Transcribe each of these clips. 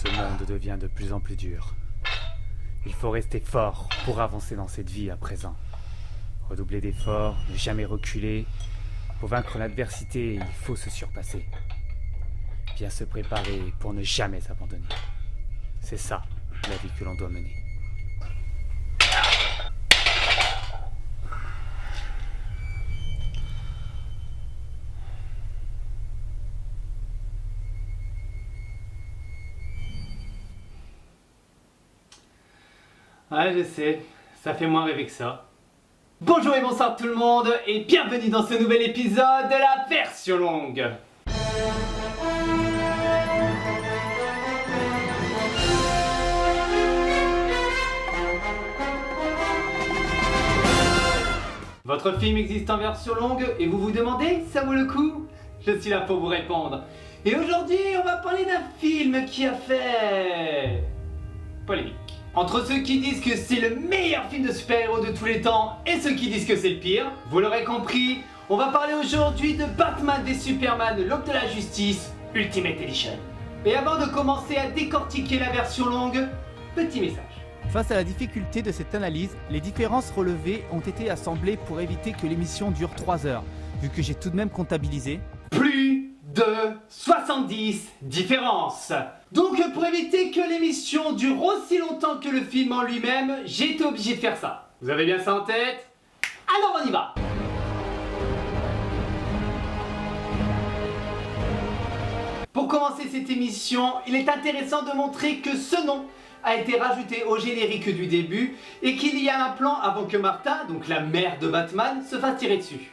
Ce monde devient de plus en plus dur. Il faut rester fort pour avancer dans cette vie à présent. Redoubler d'efforts, ne jamais reculer. Pour vaincre l'adversité, il faut se surpasser. Bien se préparer pour ne jamais abandonner. C'est ça, la vie que l'on doit mener. Ouais, je sais, ça fait moins rêver que ça. Bonjour et bonsoir tout le monde, et bienvenue dans ce nouvel épisode de la version longue. Votre film existe en version longue et vous vous demandez, ça vaut le coup? Je suis là pour vous répondre. Et aujourd'hui, on va parler d'un film qui a fait polémique. Entre ceux qui disent que c'est le meilleur film de super-héros de tous les temps et ceux qui disent que c'est le pire, vous l'aurez compris, on va parler aujourd'hui de Batman v Superman, l'aube de la justice, Ultimate Edition. Et avant de commencer à décortiquer la version longue, petit message. Face à la difficulté de cette analyse, les différences relevées ont été assemblées pour éviter que l'émission dure 3 heures, vu que j'ai tout de même comptabilisé Plus de 70 différences. Donc pour éviter que l'émission dure aussi longtemps que le film en lui-même, j'ai été obligé de faire ça. Vous avez bien ça en tête? Alors on y va. Pour commencer cette émission, il est intéressant de montrer que ce nom a été rajouté au générique du début et qu'il y a un plan avant que Martha, donc la mère de Batman, se fasse tirer dessus.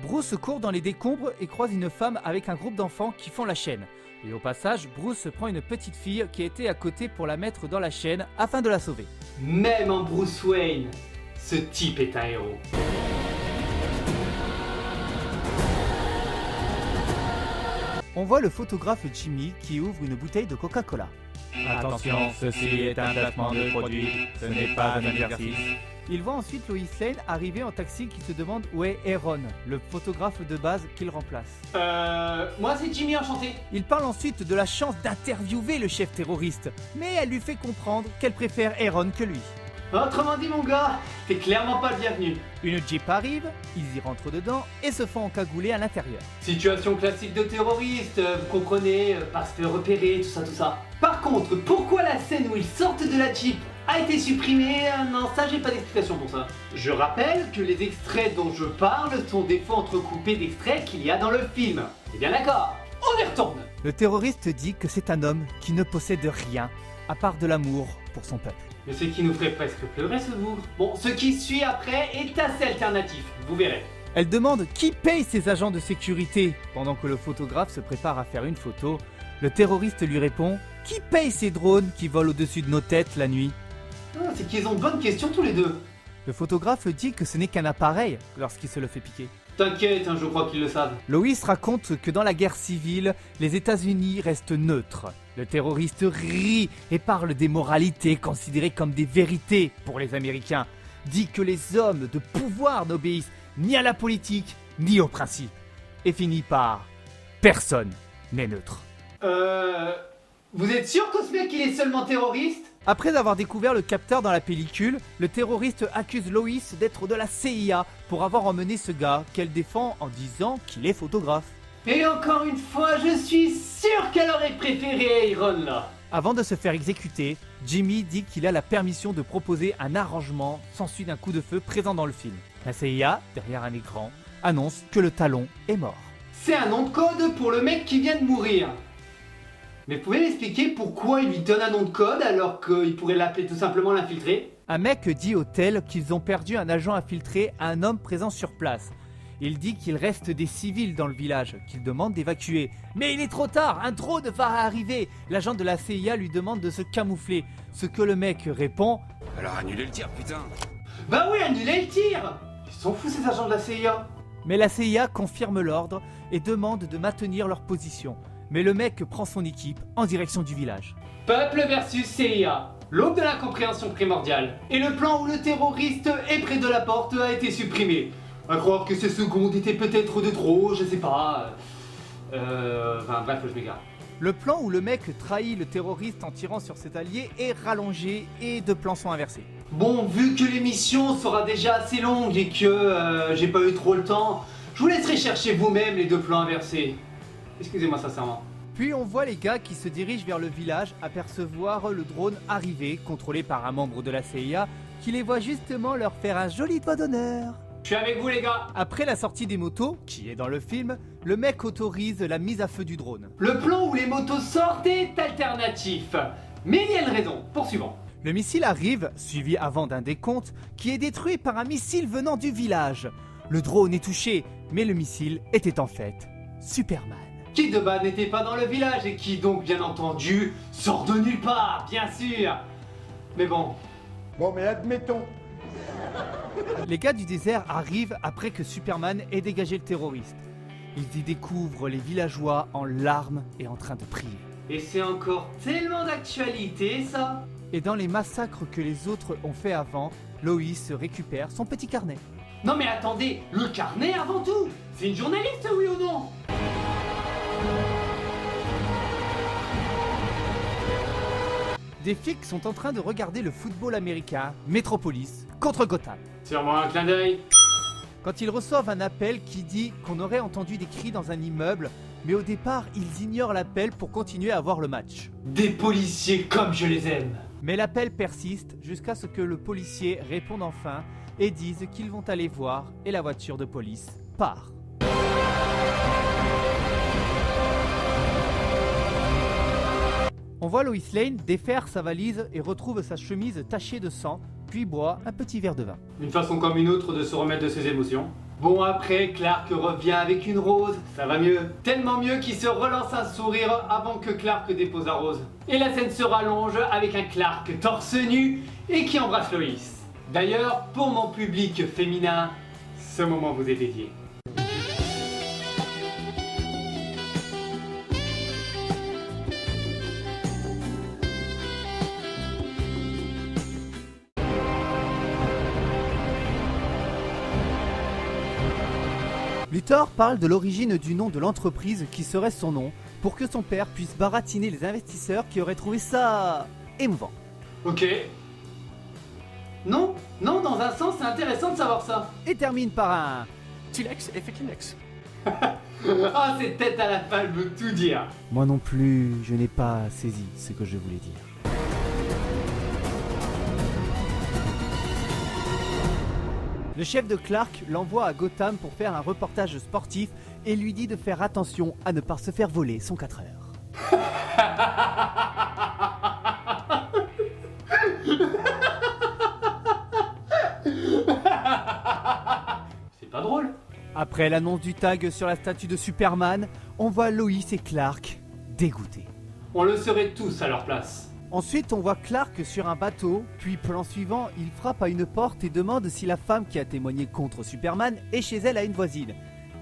Bruce court dans les décombres et croise une femme avec un groupe d'enfants qui font la chaîne. Et au passage, Bruce prend une petite fille qui était à côté pour la mettre dans la chaîne afin de la sauver. Même en Bruce Wayne, ce type est un héros. On voit le photographe Jimmy qui ouvre une bouteille de Coca-Cola. Attention, ceci est un placement de produit, ce n'est pas un exercice. Il voit ensuite Lois Lane arriver en taxi qui se demande où est Aaron, le photographe de base qu'il remplace. Moi c'est Jimmy, enchanté. Il parle ensuite de la chance d'interviewer le chef terroriste, mais elle lui fait comprendre qu'elle préfère Aaron que lui. Autrement dit mon gars, t'es clairement pas le bienvenu. Une Jeep arrive, ils y rentrent dedans et se font encagouler à l'intérieur. Situation classique de terroriste, vous comprenez, pas se faire repérer, tout ça. Par contre, pourquoi la scène où ils sortent de la Jeep a été supprimée? Non, ça j'ai pas d'explication pour ça. Je rappelle que les extraits dont je parle sont des fois entrecoupés d'extraits qu'il y a dans le film. C'est bien d'accord? On y retourne. Le terroriste dit que c'est un homme qui ne possède rien à part de l'amour pour son peuple. Mais ce qui nous ferait presque pleurer ce bougre. Bon, ce qui suit après est assez alternatif, vous verrez. Elle demande qui paye ses agents de sécurité. Pendant que le photographe se prépare à faire une photo, le terroriste lui répond qui paye ces drones qui volent au-dessus de nos têtes la nuit. Ah, c'est qu'ils ont de bonnes questions tous les deux. Le photographe dit que ce n'est qu'un appareil lorsqu'il se le fait piquer. T'inquiète, je crois qu'ils le savent. Lois raconte que dans la guerre civile, les États-Unis restent neutres. Le terroriste rit et parle des moralités considérées comme des vérités pour les Américains. Dit que les hommes de pouvoir n'obéissent ni à la politique ni aux principes. Et finit par personne n'est neutre. Vous êtes sûr que ce mec il est seulement terroriste? Après avoir découvert le capteur dans la pellicule, le terroriste accuse Lois d'être de la CIA pour avoir emmené ce gars qu'elle défend en disant qu'il est photographe. Et encore une fois, je suis sûr qu'elle aurait préféré Aaron là. Avant de se faire exécuter, Jimmy dit qu'il a la permission de proposer un arrangement s'ensuit d'un coup de feu présent dans le film. La CIA, derrière un écran, annonce que le talon est mort. C'est un nom de code pour le mec qui vient de mourir. Mais vous pouvez m'expliquer pourquoi il lui donne un nom de code alors qu'il pourrait l'appeler tout simplement l'infiltré? Un mec dit au tel qu'ils ont perdu un agent infiltré à un homme présent sur place. Il dit qu'il reste des civils dans le village, qu'il demande d'évacuer. Mais il est trop tard, un drone va arriver. L'agent de la CIA lui demande de se camoufler, ce que le mec répond « Alors annulez le tir, putain. Bah oui, annulez le tir. Ils sont fous ces agents de la CIA. Mais la CIA confirme l'ordre et demande de maintenir leur position. Mais le mec prend son équipe en direction du village. Peuple versus CIA, l'aube de la compréhension primordiale. Et le plan où le terroriste est près de la porte a été supprimé. À croire que ces secondes étaient peut-être de trop, je sais pas. Enfin bref, je m'égare. Le plan où le mec trahit le terroriste en tirant sur ses alliés est rallongé et deux plans sont inversés. Bon, vu que l'émission sera déjà assez longue et que j'ai pas eu trop le temps, je vous laisserai chercher vous-même les deux plans inversés. Excusez-moi sincèrement. Puis on voit les gars qui se dirigent vers le village apercevoir le drone arriver, contrôlé par un membre de la CIA, qui les voit justement leur faire un joli doigt d'honneur. Je suis avec vous les gars. Après la sortie des motos, qui est dans le film, le mec autorise la mise à feu du drone. Le plan où les motos sortent est alternatif. Mais il y a une raison. Poursuivons. Le missile arrive, suivi avant d'un décompte, qui est détruit par un missile venant du village. Le drone est touché, mais le missile était en fait Superman. Qui de base n'était pas dans le village et qui donc bien entendu sort de nulle part, bien sûr. Mais bon. Bon, mais admettons. Les gars du désert arrivent après que Superman ait dégagé le terroriste. Ils y découvrent les villageois en larmes et en train de prier. Et c'est encore tellement d'actualité ça. Et dans les massacres que les autres ont fait avant, Loïs récupère son petit carnet. Non mais attendez, le carnet avant tout. C'est une journaliste oui ou non? Des flics sont en train de regarder le football américain, Metropolis, contre Gotham. Sûrement un clin d'œil. Quand ils reçoivent un appel qui dit qu'on aurait entendu des cris dans un immeuble, mais au départ, ils ignorent l'appel pour continuer à voir le match. Des policiers comme je les aime. Mais l'appel persiste jusqu'à ce que le policier réponde enfin et dise qu'ils vont aller voir et la voiture de police part. On voit Lois Lane défaire sa valise et retrouve sa chemise tachée de sang, puis boit un petit verre de vin. Une façon comme une autre de se remettre de ses émotions. Bon après, Clark revient avec une rose, ça va mieux. Tellement mieux qu'il se relance un sourire avant que Clark dépose la rose. Et la scène se rallonge avec un Clark torse nu et qui embrasse Lois. D'ailleurs, pour mon public féminin, ce moment vous est dédié. Luthor parle de l'origine du nom de l'entreprise qui serait son nom pour que son père puisse baratiner les investisseurs qui auraient trouvé ça émouvant. Ok. Non, dans un sens c'est intéressant de savoir ça. Et termine par un Tilex et Fekilex. Ah, cette tête à la fin veut tout dire. Moi non plus, je n'ai pas saisi ce que je voulais dire. Le chef de Clark l'envoie à Gotham pour faire un reportage sportif et lui dit de faire attention à ne pas se faire voler son 4 heures. C'est pas drôle. Après l'annonce du tag sur la statue de Superman, on voit Lois et Clark dégoûtés. On le serait tous à leur place. Ensuite, on voit Clark sur un bateau, puis plan suivant, il frappe à une porte et demande si la femme qui a témoigné contre Superman est chez elle à une voisine.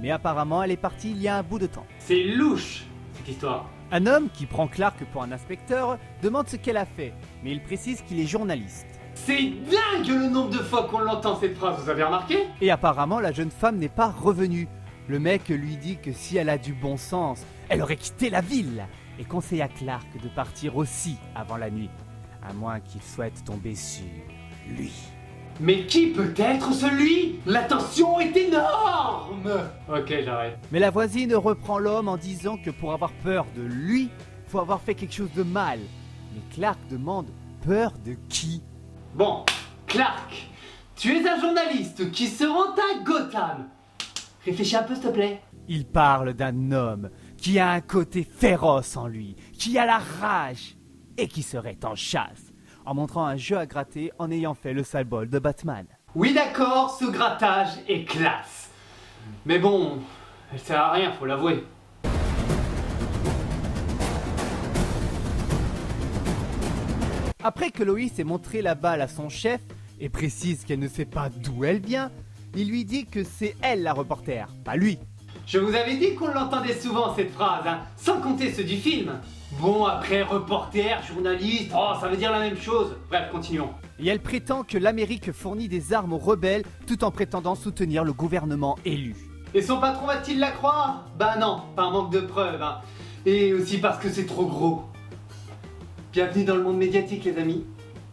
Mais apparemment, elle est partie il y a un bout de temps. C'est louche, cette histoire. Un homme qui prend Clark pour un inspecteur demande ce qu'elle a fait, mais il précise qu'il est journaliste. C'est dingue le nombre de fois qu'on l'entend cette phrase, vous avez remarqué? Et apparemment, la jeune femme n'est pas revenue. Le mec lui dit que si elle a du bon sens, elle aurait quitté la ville et conseille à Clark de partir aussi avant la nuit, à moins qu'il souhaite tomber sur lui. Mais qui peut être celui? La tension est énorme. Ok, j'arrête. Mais la voisine reprend l'homme en disant que pour avoir peur de lui, faut avoir fait quelque chose de mal. Mais Clark demande peur de qui? Bon, Clark, tu es un journaliste qui se rend à Gotham. Réfléchis un peu s'il te plaît. Il parle d'un homme qui a un côté féroce en lui, qui a la rage et qui serait en chasse, en montrant un jeu à gratter en ayant fait le sale bol de Batman. Oui d'accord, ce grattage est classe. Mais bon, elle sert à rien, faut l'avouer. Après que Loïs ait montré la balle à son chef et précise qu'elle ne sait pas d'où elle vient, il lui dit que c'est elle la reporter, pas lui. Je vous avais dit qu'on l'entendait souvent cette phrase, hein, sans compter ceux du film. Bon, après, reporter, journaliste, oh, ça veut dire la même chose. Bref, continuons. Et elle prétend que l'Amérique fournit des armes aux rebelles tout en prétendant soutenir le gouvernement élu. Et son patron va-t-il la croire? Bah non, par manque de preuves, hein. Et aussi parce que c'est trop gros. Bienvenue dans le monde médiatique, les amis.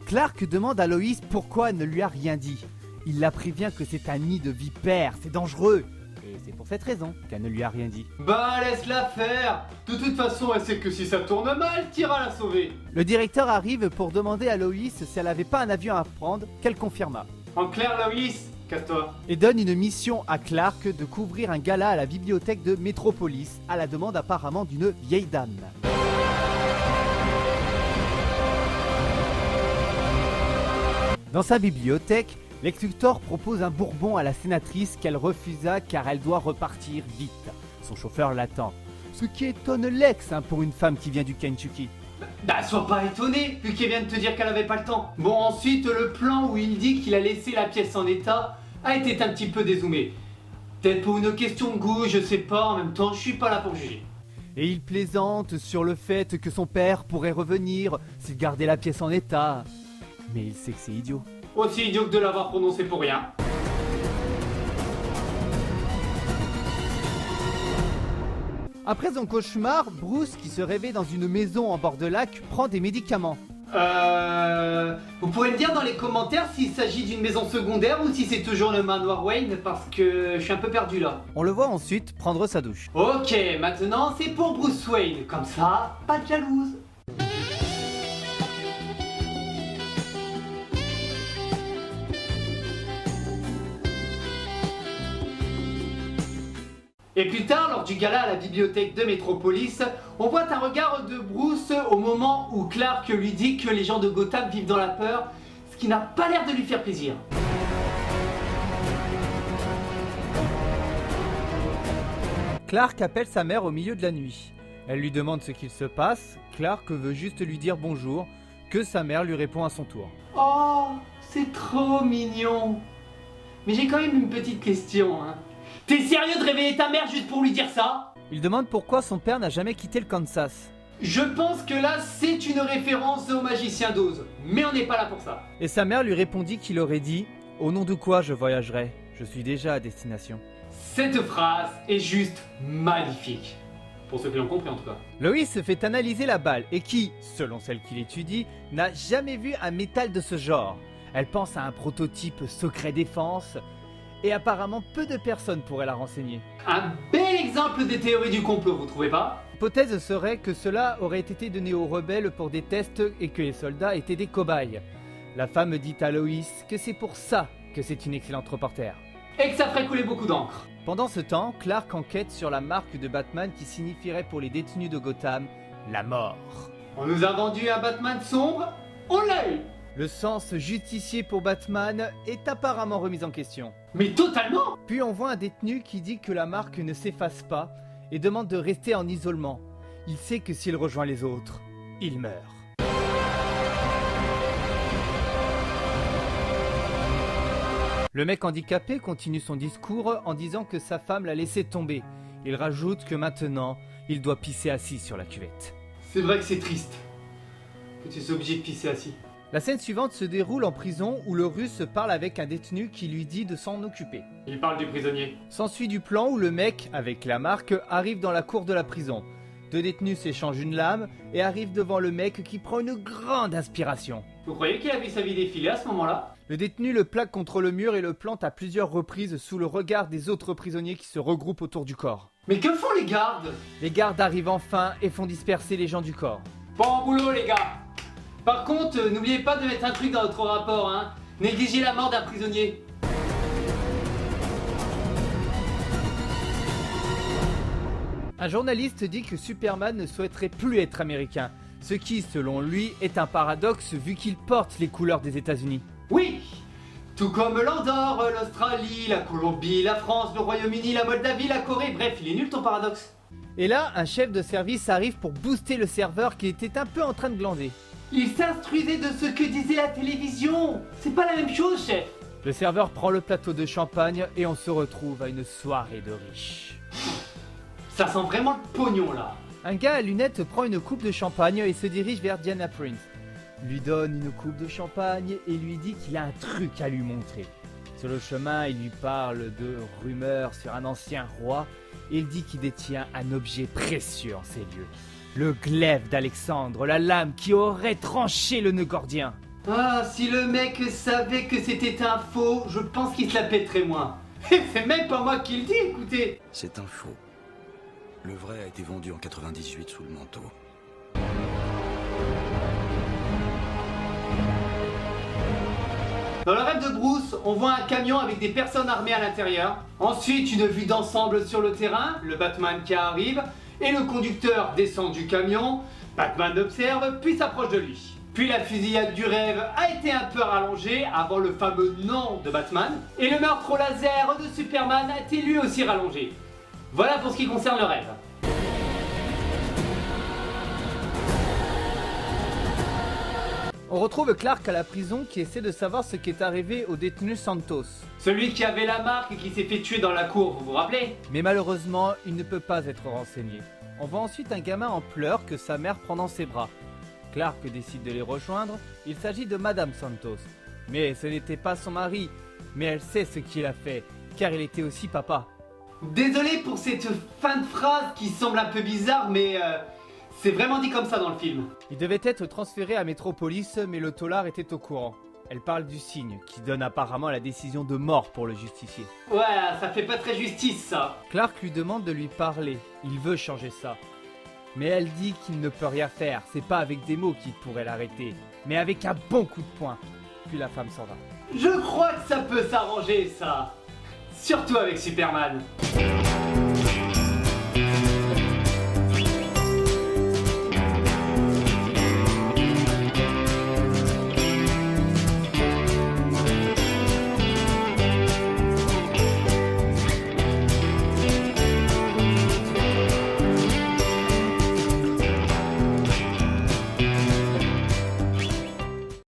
Clark demande à Loïs pourquoi elle ne lui a rien dit. Il la prévient que c'est un nid de vipères, c'est dangereux. Et c'est pour cette raison qu'elle ne lui a rien dit. Bah laisse-la faire. De toute façon, elle sait que si ça tourne mal, t'iras la sauver. Le directeur arrive pour demander à Loïs si elle n'avait pas un avion à prendre, qu'elle confirma. En clair, Loïs, casse-toi. Et donne une mission à Clark de couvrir un gala à la bibliothèque de Metropolis, à la demande apparemment d'une vieille dame. Dans sa bibliothèque, Lex Luthor propose un bourbon à la sénatrice qu'elle refusa car elle doit repartir vite. Son chauffeur l'attend. Ce qui étonne Lex pour une femme qui vient du Kentucky. Bah sois pas étonné, vu qu'elle vient de te dire qu'elle avait pas le temps. Bon, ensuite, le plan où il dit qu'il a laissé la pièce en état a été un petit peu dézoomé. Peut-être pour une question de goût, je sais pas, en même temps, je suis pas là pour juger. Et il plaisante sur le fait que son père pourrait revenir s'il gardait la pièce en état. Mais il sait que c'est idiot. Aussi idiot que de l'avoir prononcé pour rien. Après son cauchemar, Bruce, qui se réveille dans une maison en bord de lac, prend des médicaments. Vous pouvez me dire dans les commentaires s'il s'agit d'une maison secondaire ou si c'est toujours le manoir Wayne, parce que je suis un peu perdu là. On le voit ensuite prendre sa douche. Ok, maintenant c'est pour Bruce Wayne, comme ça, pas de jalouse. Et plus tard, lors du gala à la bibliothèque de Metropolis, on voit un regard de Bruce au moment où Clark lui dit que les gens de Gotham vivent dans la peur, ce qui n'a pas l'air de lui faire plaisir. Clark appelle sa mère au milieu de la nuit. Elle lui demande ce qu'il se passe. Clark veut juste lui dire bonjour, que sa mère lui répond à son tour. Oh, c'est trop mignon. Mais j'ai quand même une petite question, hein. T'es sérieux de réveiller ta mère juste pour lui dire ça? Il demande pourquoi son père n'a jamais quitté le Kansas. Je pense que là, c'est une référence au magicien d'Oz. Mais on n'est pas là pour ça. Et sa mère lui répondit qu'il aurait dit « Au nom de quoi je voyagerai? Je suis déjà à destination. » Cette phrase est juste magnifique. Pour ceux qui l'ont compris en tout cas. Loïs se fait analyser la balle et qui, selon celle qu'il étudie, n'a jamais vu un métal de ce genre. Elle pense à un prototype secret défense et apparemment peu de personnes pourraient la renseigner. Un bel exemple des théories du complot, vous trouvez pas? L'hypothèse serait que cela aurait été donné aux rebelles pour des tests et que les soldats étaient des cobayes. La femme dit à Loïs que c'est pour ça que c'est une excellente reporter. Et que ça ferait couler beaucoup d'encre. Pendant ce temps, Clark enquête sur la marque de Batman qui signifierait pour les détenus de Gotham la mort. On nous a vendu un Batman sombre, on l'a eu. Le sens justicier pour Batman est apparemment remis en question. Mais totalement. Puis on voit un détenu qui dit que la marque ne s'efface pas et demande de rester en isolement. Il sait que s'il rejoint les autres, il meurt. Le mec handicapé continue son discours en disant que sa femme l'a laissé tomber. Il rajoute que maintenant, il doit pisser assis sur la cuvette. C'est vrai que c'est triste que tu sois obligé de pisser assis. La scène suivante se déroule en prison où le Russe parle avec un détenu qui lui dit de s'en occuper. Il parle du prisonnier. S'ensuit du plan où le mec, avec la marque, arrive dans la cour de la prison. Deux détenus s'échangent une lame et arrivent devant le mec qui prend une grande inspiration. Vous croyez qu'il a vu sa vie défiler à ce moment-là? Le détenu le plaque contre le mur et le plante à plusieurs reprises sous le regard des autres prisonniers qui se regroupent autour du corps. Mais que font les gardes? Les gardes arrivent enfin et font disperser les gens du corps. Bon boulot les gars. Par contre, n'oubliez pas de mettre un truc dans votre rapport, hein. Négligez la mort d'un prisonnier. Un journaliste dit que Superman ne souhaiterait plus être américain, ce qui, selon lui, est un paradoxe vu qu'il porte les couleurs des États-Unis. Oui, tout comme l'Andorre, l'Australie, la Colombie, la France, le Royaume-Uni, la Moldavie, la Corée, bref, il est nul ton paradoxe. Et là, un chef de service arrive pour booster le serveur qui était un peu en train de glander. Il s'instruisait de ce que disait la télévision. C'est pas la même chose, chef. Le serveur prend le plateau de champagne et on se retrouve à une soirée de riches. Ça sent vraiment le pognon là. Un gars à lunettes prend une coupe de champagne et se dirige vers Diana Prince. Lui donne une coupe de champagne et lui dit qu'il a un truc à lui montrer. Sur le chemin, il lui parle de rumeurs sur un ancien roi et il dit qu'il détient un objet précieux en ces lieux. Le glaive d'Alexandre, la lame qui aurait tranché le nœud gordien. Ah, si le mec savait que c'était un faux, je pense qu'il se la pèterait moins. Et c'est même pas moi qui le dis, écoutez. C'est un faux. Le vrai a été vendu en 98 sous le manteau. Dans le rêve de Bruce, on voit un camion avec des personnes armées à l'intérieur. Ensuite, une vue d'ensemble sur le terrain, le Batman qui arrive, et le conducteur descend du camion. Batman observe, puis s'approche de lui. Puis la fusillade du rêve a été un peu rallongée avant le fameux nom de Batman. Et le meurtre au laser de Superman a été lui aussi rallongé. Voilà pour ce qui concerne le rêve. On retrouve Clark à la prison qui essaie de savoir ce qui est arrivé au détenu Santos. Celui qui avait la marque et qui s'est fait tuer dans la cour, vous vous rappelez? Mais malheureusement, il ne peut pas être renseigné. On voit ensuite un gamin en pleurs que sa mère prend dans ses bras. Clark décide de les rejoindre, il s'agit de Madame Santos. Mais ce n'était pas son mari, mais elle sait ce qu'il a fait, car il était aussi papa. Désolé pour cette fin de phrase qui semble un peu bizarre, mais c'est vraiment dit comme ça dans le film. Il devait être transféré à Metropolis, mais le taular était au courant. Elle parle du signe, qui donne apparemment la décision de mort pour le justicier. Ouais, ça fait pas très justice ça. Clark lui demande de lui parler, il veut changer ça. Mais elle dit qu'il ne peut rien faire, c'est pas avec des mots qu'il pourrait l'arrêter, mais avec un bon coup de poing. Puis la femme s'en va. Je crois que ça peut s'arranger ça. Surtout avec Superman.